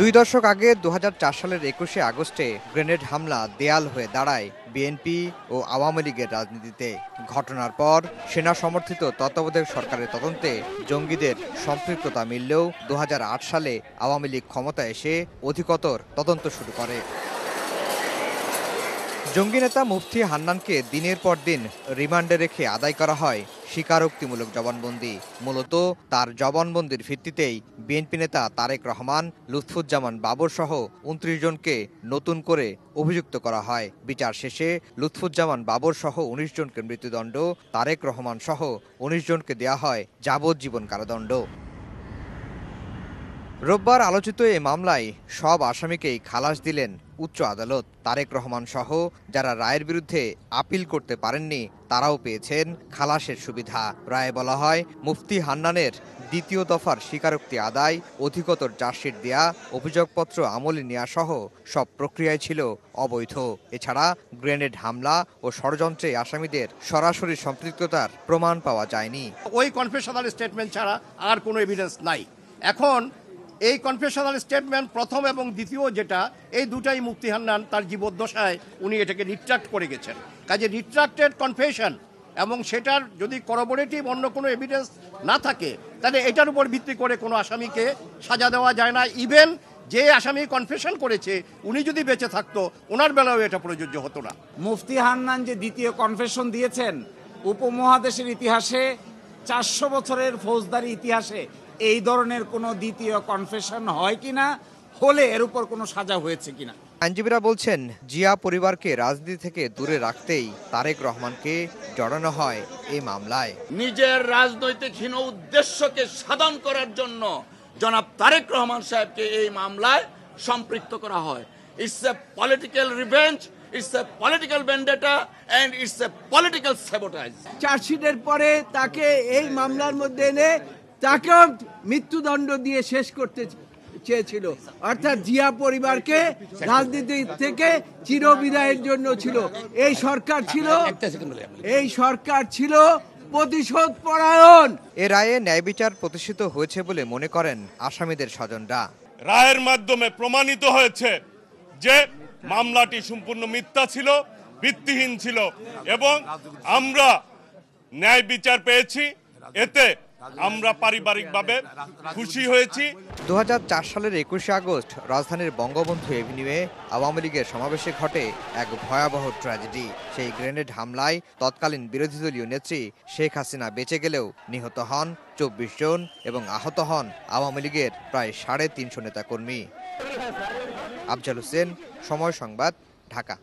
দুই দশক আগে ২০০৪ সালের ২১শে আগস্টে গ্রেনেড হামলা দেয়াল হয়ে দাঁড়ায় বিএনপি ও আওয়ামী লীগের রাজনীতিতে। ঘটনার পর সেনা সমর্থিত তত্ত্বাবধায়ক সরকারের তদন্তে জঙ্গিদের সম্পৃক্ততা মিললেও ২০০৮ সালে আওয়ামী লীগ ক্ষমতায় এসে অধিকতর তদন্ত শুরু করে। জঙ্গি নেতা মুফতি হান্নানকে দিনের পর দিন রিমান্ডে রেখে আদায় করা হয় স্বীকারোক্তিমূলক জবানবন্দি। মূলত তার জবানবন্দির ভিত্তিতেই বিএনপি নেতা তারেক রহমান, লুৎফুজ্জামান বাবর সহ ২৯ জনকে নতুন করে অভিযুক্ত করা হয়। বিচার শেষে লুৎফুজ্জামান বাবর সহ ১৯ জনকে মৃত্যুদণ্ড, তারেক রহমান সহ ১৯ জনকে দেয়া হয় যাবজ্জীবন কারাদণ্ড। রোববার আলোচিত এ মামলায় সব আসামিকেই খালাস দিলেন উচ্চ আদালত। তারেক রহমান সহ যারা রায়ের বিরুদ্ধে আপিল করতে পারেননি তারাও পেয়েছেন খালাসের সুবিধা। রায়ে বলা হয়, মুফতি হান্নানের দ্বিতীয় দফার স্বীকারোক্তি আদায়, অধিকতর চার্জশিট দেয়া, অভিযোগপত্র আমলে নেওয়া সহ সব প্রক্রিয়ায় ছিল অবৈধ। এছাড়া গ্রেনেড হামলা ও ষড়যন্ত্রে আসামিদের সরাসরি সম্পৃক্ততার প্রমাণ পাওয়া যায়নি। ওই কনফেশনাল স্টেটমেন্ট ছাড়া আর কোনো এভিডেন্স নাই। এখন এই কনফেশনাল স্টেটমেন্ট প্রথম এবং দ্বিতীয় যেটা, এই দুটাই মুফতি হান্নান তার জীবদ্দশায় উনি এটাকে রিট্রাক্ট করে গেছেন। কাজে রিট্রাক্টেড কনফেশন এবং সেটার যদি করবোরেটিভ অন্য কোনো এভিডেন্স না থাকে তাহলে এটার উপর ভিত্তি করে কোনো আসামিকে সাজা দেওয়া যায় না। ইভেন যে আসামি কনফেশন করেছে উনি যদি বেঁচে থাকতো ওনার বেলাও এটা প্রযোজ্য হতো না। মুফতি হান্নান যে দ্বিতীয় কনফেশন দিয়েছেন, উপমহাদেশের ইতিহাসে ৪০০ বছরের ফৌজদারি ইতিহাসে এই ধরনের কোনো দ্বিতীয় কনফেশন হয় কিনা, হলে এর উপর কোনো সাজা হয়েছে কিনা। আইনজীবীরা বলছেন, জিয়া পরিবারকে রাজনীতি থেকে দূরে রাখতেই তারেক রহমানকে জড়ানো হয় এই মামলায়। নিজের রাজনৈতিক হীন উদ্দেশ্যকে সাধন করার জন্য জনাব তারেক রহমান সাহেবকে এই মামলায় সম্পৃক্ত করা হয়। It's a political revenge, it's a political vendetta and it's a political sabotage. চার্জশিটের পরে তাকে এই মামলার মধ্যে এনে তাকেও মৃত্যুদণ্ড দিয়ে শেষ করতে চেয়েছিল। অর্থাৎ জিয়া পরিবারকে রাজনীতি থেকে চিরবিদায়ের জন্য ছিল এই সরকার ছিল প্রতিশোধ পরায়ণ। এ রায়ে ন্যায় বিচার প্রতিষ্ঠিত হয়েছে বলে মনে করেন আসামিদের স্বজনরা। রায়ের মাধ্যমে প্রমাণিত হয়েছে যে মামলাটি সম্পূর্ণ মিথ্যা ছিল, ভিত্তিহীন ছিল এবং আমরা ন্যায় বিচার পেয়েছি। এতে আমরা পারিবারিকভাবে খুশি হয়েছি। ২০০৪ সালের ২১শে আগস্ট রাজধানীর বঙ্গবন্ধু এভিনিউয়ে আওয়ামী লীগের সমাবেশে ঘটে এক ভয়াবহ ট্র্যাজেডি। সেই গ্রেনেড হামলায় তৎকালীন বিরোধী দলীয় নেত্রী শেখ হাসিনা বেঁচে গেলেও নিহত হন ২৪ জন এবং আহত হন আওয়ামী লীগের প্রায় ৩৫০ নেতাকর্মী। আফজাল হোসেন, সময় সংবাদ, ঢাকা।